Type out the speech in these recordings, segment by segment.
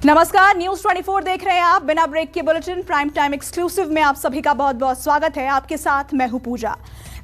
नमस्कार, न्यूज 24 देख रहे हैं आप। बिना ब्रेक के बुलेटिन प्राइम टाइम एक्सक्लूसिव में आप सभी का बहुत बहुत स्वागत है। आपके साथ मैं हूं पूजा।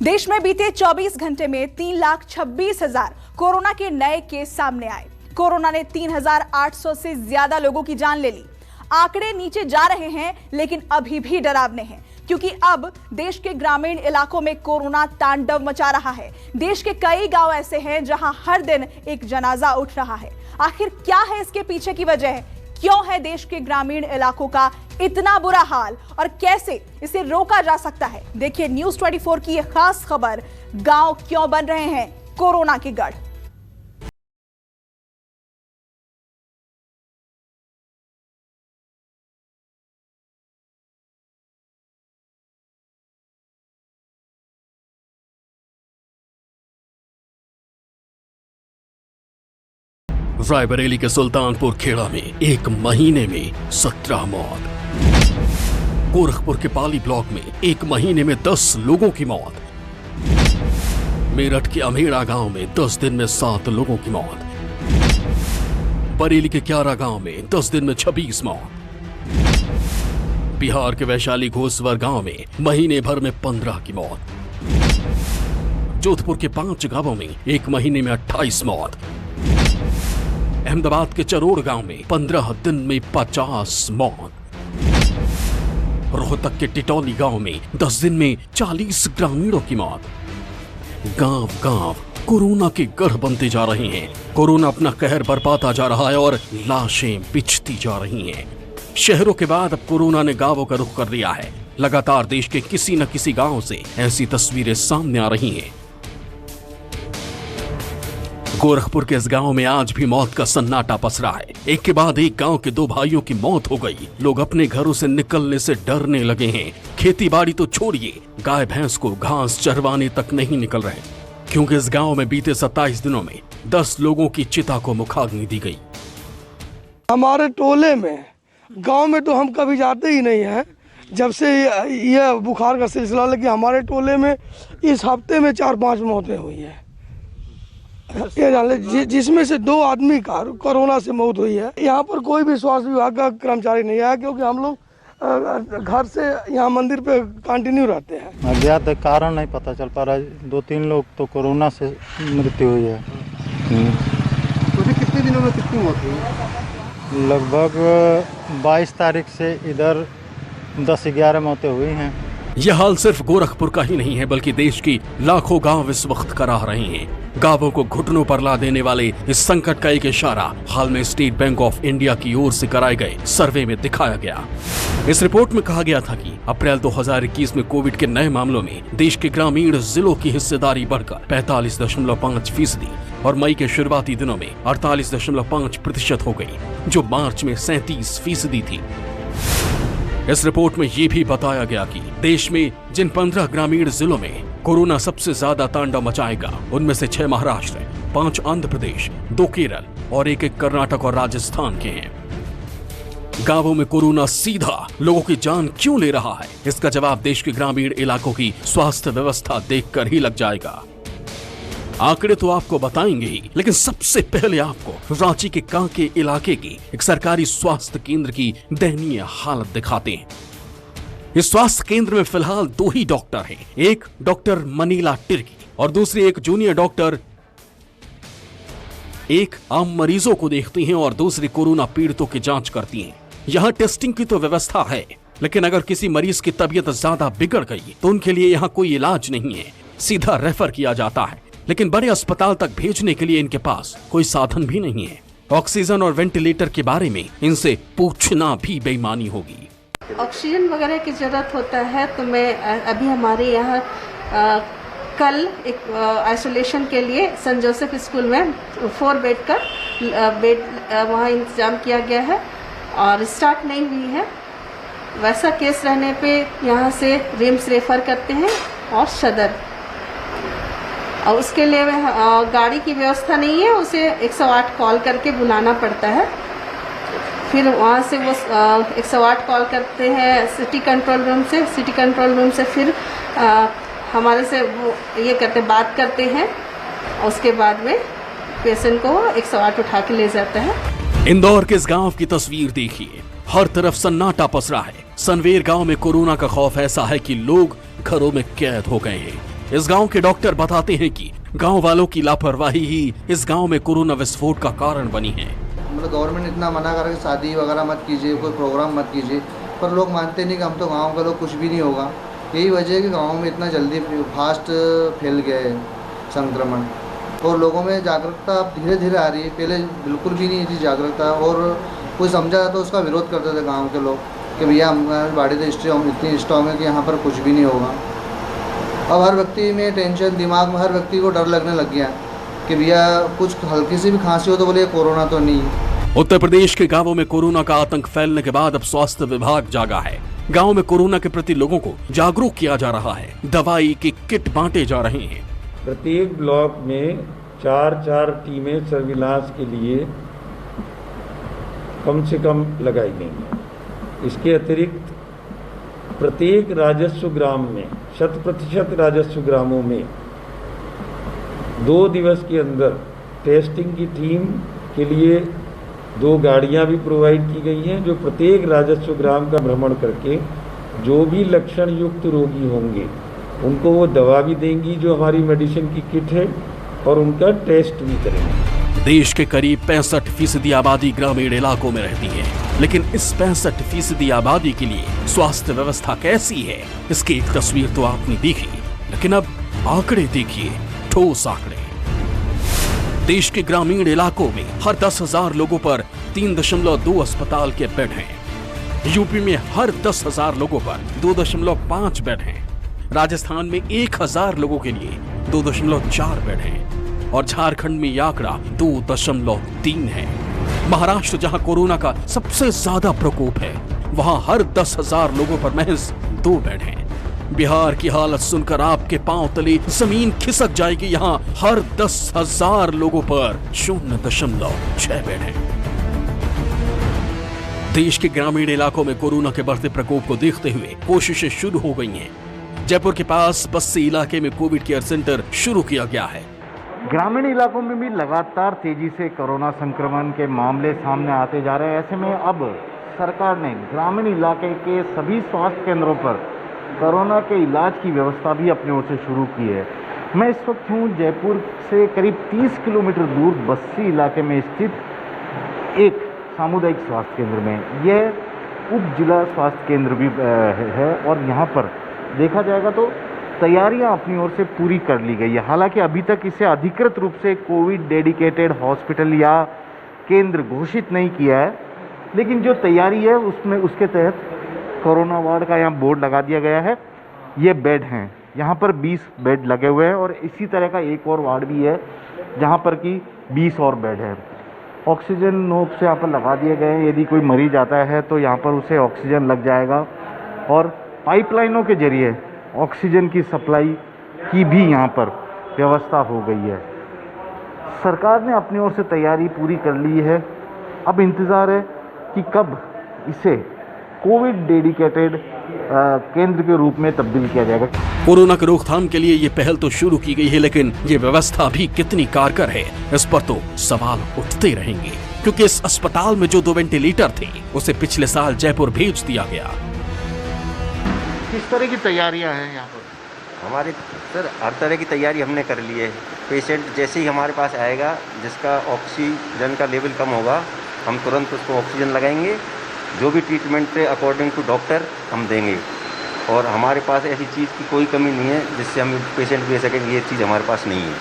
देश में बीते 24 घंटे में 3,26,000 कोरोना के नए केस सामने आए। कोरोना ने 3,800 से ज्यादा लोगों की जान ले ली। आंकड़े नीचे जा रहे हैं, लेकिन अभी भी डरावने हैं, क्योंकि अब देश के ग्रामीण इलाकों में कोरोना तांडव मचा रहा है। देश के कई गांव ऐसे हैं जहां हर दिन एक जनाजा उठ रहा है। आखिर क्या है इसके पीछे की वजह? क्यों है देश के ग्रामीण इलाकों का इतना बुरा हाल और कैसे इसे रोका जा सकता है? देखिए न्यूज 24 की यह खास खबर, गांव क्यों बन रहे हैं कोरोना के गढ़। रायबरेली के सुल्तानपुर खेड़ा में एक महीने में 17 मौत। गोरखपुर के पाली ब्लॉक में एक महीने में 10 लोगों की मौत। मेरठ के अमेड़ा गांव में 10 दिन में 7 लोगों की मौत। बरेली के क्यारा गांव में 10 दिन में 26 मौत। बिहार के वैशाली घोसवर गांव में महीने भर में 15 की मौत। जोधपुर के 5 गांवों में एक महीने में 28 मौत। अहमदाबाद के चरोड़ गांव में 15 दिन में 50 मौत। रोहतक के टिटौली गांव में 10 दिन में 40 ग्रामीणों की मौत। गांव गांव कोरोना के गढ़ बनते जा रहे हैं। कोरोना अपना कहर बरपाता जा रहा है और लाशें बिछती जा रही हैं। शहरों के बाद अब कोरोना ने गांवों का रुख कर लिया है। लगातार देश के किसी न किसी गांव से ऐसी तस्वीरें सामने आ रही हैं। गोरखपुर के इस गांव में आज भी मौत का सन्नाटा पसरा है। एक के बाद एक गांव के 2 भाइयों की मौत हो गई। लोग अपने घरों से निकलने से डरने लगे हैं। खेती बाड़ी तो छोड़िए, गाय भैंस को घास चरवाने तक नहीं निकल रहे, क्योंकि इस गांव में बीते 27 दिनों में 10 लोगों की चिता को मुखाग्नि दी गई। हमारे टोले में, गांव में तो हम कभी जाते ही नहीं हैं जब से यह बुखार का सिलसिला लगा। हमारे टोले में इस हफ्ते में 4-5 मौतें हुई हैं। ये जान ले, जिसमें से 2 आदमी का कोरोना से मौत हुई है। यहाँ पर कोई भी स्वास्थ्य विभाग का कर्मचारी नहीं आया, क्योंकि हम लोग घर से यहाँ मंदिर पे कंटिन्यू रहते हैं। अज्ञात कारण नहीं पता चल पा रहा है। 2-3 लोग तो कोरोना से मृत्यु हुई है। तो कितने दिनों में कितनी मौत हुई? लगभग 22 तारीख से इधर 10-11 मौतें हुई हैं। यह हाल सिर्फ गोरखपुर का ही नहीं है, बल्कि देश की लाखों गांव इस वक्त कराह रहे हैं। गांवों को घुटनों पर ला देने वाले इस संकट का एक इशारा हाल में स्टेट बैंक ऑफ इंडिया की ओर से कराए गए सर्वे में दिखाया गया। इस रिपोर्ट में कहा गया था कि अप्रैल 2021 में कोविड के नए मामलों में देश के ग्रामीण जिलों की हिस्सेदारी बढ़कर 45.5% और मई के शुरुआती दिनों में 48.5% हो गई, जो मार्च में 37% थी। इस रिपोर्ट में यह भी बताया गया कि देश में जिन 15 ग्रामीण जिलों में कोरोना सबसे ज्यादा तांडव मचाएगा, उनमें से 6 महाराष्ट्र, 5 आंध्र प्रदेश, 2 केरल और 1 कर्नाटक और राजस्थान के हैं। गांवों में कोरोना सीधा लोगों की जान क्यों ले रहा है, इसका जवाब देश के ग्रामीण इलाकों की स्वास्थ्य व्यवस्था देखकर ही लग जाएगा। आंकड़े तो आपको बताएंगे ही, लेकिन सबसे पहले आपको रांची के कांके इलाके की एक सरकारी स्वास्थ्य केंद्र की दयनीय हालत दिखाते हैं। इस स्वास्थ्य केंद्र में फिलहाल 2 ही डॉक्टर हैं। एक डॉक्टर मनीला टिर्की और दूसरी एक जूनियर डॉक्टर। एक आम मरीजों को देखती हैं और दूसरी कोरोना पीड़ितों की जांच करती हैं। यहाँ टेस्टिंग की तो व्यवस्था है, लेकिन अगर किसी मरीज की तबीयत ज्यादा बिगड़ गई तो उनके लिए यहाँ कोई इलाज नहीं है, सीधा रेफर किया जाता है। लेकिन बड़े अस्पताल तक भेजने के लिए इनके पास कोई साधन भी नहीं है। ऑक्सीजन और वेंटिलेटर के बारे में इनसे पूछना भी बेईमानी होगी। ऑक्सीजन वगैरह की ज़रूरत होता है तो मैं अभी हमारे यहाँ कल एक आइसोलेशन के लिए सेंट जोसेफ स्कूल में 4 बेड का बेड वहाँ इंतज़ाम किया गया है और स्टार्ट नहीं हुई है। वैसा केस रहने पे यहाँ से रिम्स रेफर करते हैं और सदर, और उसके लिए गाड़ी की व्यवस्था नहीं है, उसे 108 कॉल करके बुलाना पड़ता है। फिर वहाँ से वो 108 कॉल करते हैं सिटी कंट्रोल रूम से। सिटी कंट्रोल रूम से फिर हमारे से वो ये करते बात करते हैं, और उसके बाद में पेशेंट को 108 उठा के ले जाता है। इंदौर के इस गांव की तस्वीर देखिए, हर तरफ सन्नाटा पसरा है। सनवेर गांव में कोरोना का खौफ ऐसा है कि लोग घरों में कैद हो गए हैं। इस गांव के डॉक्टर बताते हैं कि गांव वालों की लापरवाही ही इस गांव में कोरोना विस्फोट का कारण बनी है। मतलब गवर्नमेंट इतना मना कर कि शादी वगैरह मत कीजिए, कोई प्रोग्राम मत कीजिए, पर लोग मानते नहीं कि हम तो गाँव के लोग, कुछ भी नहीं होगा। यही वजह है कि गाँव में इतना जल्दी फास्ट फैल गया है संक्रमण, और लोगों में जागरूकता अब धीरे धीरे आ रही है। पहले बिल्कुल भी नहीं थी जागरूकता, और कोई समझा तो उसका विरोध करते थे गांव के लोग कि भैया हमारी बॉडी तो इतनी स्ट्रॉन्ग है कि यहाँ पर कुछ भी नहीं होगा। अब हर व्यक्ति में टेंशन, दिमाग में हर व्यक्ति को डर लगने लग गया कि भैया कुछ हल्की सी भी खांसी हो तो बोले कोरोना तो नहीं। उत्तर प्रदेश के गांवों में कोरोना का आतंक फैलने के बाद अब स्वास्थ्य विभाग जागा है। गांव में कोरोना के प्रति लोगों को जागरूक किया जा रहा है। दवाई की किट बांटे जा रहे हैं। प्रत्येक ब्लॉक में 4 टीमें सर्विलांस के लिए कम से कम लगाई गई हैं। इसके अतिरिक्त प्रत्येक राजस्व ग्राम में 100% राजस्व ग्रामों में 2 दिवस के अंदर टेस्टिंग की टीम के लिए 2 गाड़ियां भी प्रोवाइड की गई हैं, जो प्रत्येक राजस्व ग्राम का भ्रमण करके जो भी लक्षण युक्त रोगी होंगे उनको वो दवा भी देंगी जो हमारी मेडिसिन की किट है, और उनका टेस्ट भी करेंगे। देश के करीब 65% आबादी ग्रामीण इलाकों में रहती है, लेकिन इस 65% आबादी के लिए स्वास्थ्य व्यवस्था कैसी है, इसकी एक तस्वीर तो आपने देखी, लेकिन अब आंकड़े देखिए, ठोस आंकड़े। देश के ग्रामीण इलाकों में हर 10,000 लोगों पर 3.2 अस्पताल के बेड हैं। यूपी में हर 10,000 लोगों पर 2.5 बेड हैं। राजस्थान में 1,000 लोगों के लिए 2.4 बेड हैं, और झारखंड में यह आंकड़ा 2.3 है। महाराष्ट्र, जहां कोरोना का सबसे ज्यादा प्रकोप है, वहां हर 10,000 लोगों पर महज 2 बेड हैं। बिहार की हालत सुनकर आपके पांव तले जमीन खिसक जाएगी। यहाँ हर 10,000 लोगों पर 0.6 बेड हैं। देश के ग्रामीण इलाकों में कोरोना के बढ़ते प्रकोप को देखते हुए कोशिशें शुरू हो गई हैं। जयपुर के पास बस्सी इलाके में कोविड केयर सेंटर शुरू किया गया है। ग्रामीण इलाकों में भी लगातार तेजी से कोरोना संक्रमण के मामले सामने आते जा रहे हैं। ऐसे में अब सरकार ने ग्रामीण इलाके के सभी स्वास्थ्य केंद्रों पर कोरोना के इलाज की व्यवस्था भी अपनी ओर से शुरू की है। मैं इस वक्त हूँ जयपुर से करीब 30 किलोमीटर दूर बस्सी इलाके में स्थित एक सामुदायिक स्वास्थ्य केंद्र में। यह उप जिला स्वास्थ्य केंद्र भी है, और यहाँ पर देखा जाएगा तो तैयारियां अपनी ओर से पूरी कर ली गई है। हालांकि अभी तक इसे अधिकृत रूप से कोविड डेडिकेटेड हॉस्पिटल या केंद्र घोषित नहीं किया है, लेकिन जो तैयारी है उसमें उसके तहत कोरोना वार्ड का यहाँ बोर्ड लगा दिया गया है। ये बेड हैं, यहाँ पर 20 बेड लगे हुए हैं, और इसी तरह का एक और वार्ड भी है जहाँ पर कि 20 और बेड है। ऑक्सीजन नोब्स यहाँ पर लगा दिए गए हैं। यदि कोई मरीज आता है तो यहाँ पर उसे ऑक्सीजन लग जाएगा, और पाइपलाइनों के जरिए ऑक्सीजन की सप्लाई की भी यहाँ पर व्यवस्था हो गई है। सरकार ने अपनी ओर से तैयारी पूरी कर ली है। अब इंतज़ार है कि कब इसे कोविड डेडिकेटेड केंद्र के रूप में तब्दील किया जाएगा। कोरोना की रोकथाम के लिए ये पहल तो शुरू की गई है, लेकिन ये व्यवस्था भी कितनी कारगर है, इस पर तो सवाल उठते रहेंगे। क्योंकि इस अस्पताल में जो 2 वेंटिलेटर थे, उसे पिछले साल जयपुर भेज दिया गया। किस तरह की तैयारियां हैं यहाँ पर? हमारे सर हर तरह की तैयारी हमने कर ली है। पेशेंट जैसे ही हमारे पास आएगा, जिसका ऑक्सीजन का लेवल कम होगा, हम तुरंत उसको ऑक्सीजन लगाएंगे। जो भी ट्रीटमेंट है अकॉर्डिंग टू डॉक्टर हम देंगे, और हमारे पास ऐसी चीज़ की कोई कमी नहीं है जिससे हम पेशेंट भी सकें। ये चीज़ हमारे पास नहीं है।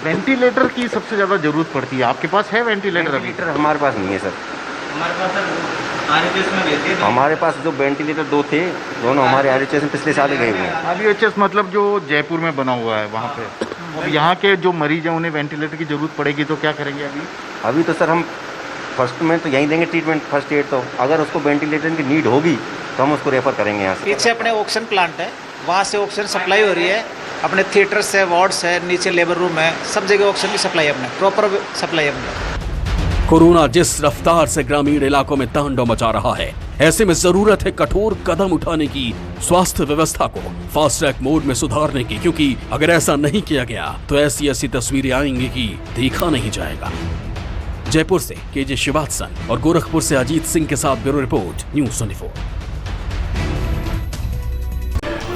वेंटिलेटर की सबसे ज़्यादा ज़रूरत पड़ती है, आपके पास है वेंटिलेटर? वेंटिलेटर हमारे पास नहीं है सर। हमारे पास RHS में रहती है। हमारे पास जो वेंटिलेटर 2 थे, दोनों हमारे RHS में पिछले साल गए हुए हैं। RHS मतलब जो जयपुर में बना हुआ है वहाँ पे। यहाँ के जो मरीज हैं उन्हें वेंटिलेटर की ज़रूरत पड़ेगी तो क्या करेंगे अभी तो सर हम फर्स्ट में तो यहीं देंगे ट्रीटमेंट, फर्स्ट एड। तो अगर उसको वेंटिलेटर की नीड होगी तो हम उसको रेफर करेंगे यहाँ से। पीछे अपने ऑक्सीजन प्लांट है, वहाँ से ऑक्सीजन सप्लाई हो रही है। अपने थिएटर्स है, वार्ड्स है, नीचे लेबर रूम है, सब जगह ऑक्सीजन की सप्लाई है, अपने प्रॉपर सप्लाई है अपने। कोरोना जिस रफ्तार से ग्रामीण इलाकों में तांडव मचा रहा है, ऐसे में जरूरत है कठोर कदम उठाने की, स्वास्थ्य व्यवस्था को फास्ट ट्रैक मोड में सुधारने की। क्योंकि अगर ऐसा नहीं किया गया तो ऐसी तस्वीरें आएंगी कि देखा नहीं जाएगा। जयपुर से केजे शिवात्सन और गोरखपुर से अजीत सिंह के साथ ब्यूरो रिपोर्ट न्यूज़ 24।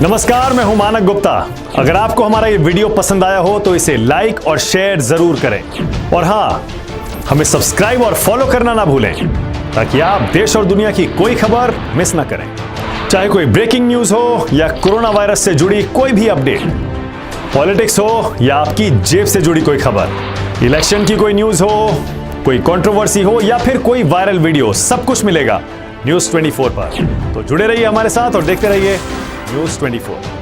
नमस्कार, मैं हूं मानक गुप्ता। अगर आपको हमारा ये वीडियो पसंद आया हो तो इसे लाइक और शेयर जरूर करें और हाँ, हमें सब्सक्राइब और फॉलो करना ना भूलें ताकि आप देश और दुनिया की कोई खबर मिस ना करें। चाहे कोई ब्रेकिंग न्यूज हो या कोरोना वायरस से जुड़ी कोई भी अपडेट, पॉलिटिक्स हो या आपकी जेब से जुड़ी कोई खबर, इलेक्शन की कोई न्यूज हो, कोई कंट्रोवर्सी हो या फिर कोई वायरल वीडियो, सब कुछ मिलेगा न्यूज़ 24 पर। तो जुड़े रहिए हमारे साथ और देखते रहिए न्यूज़ 24।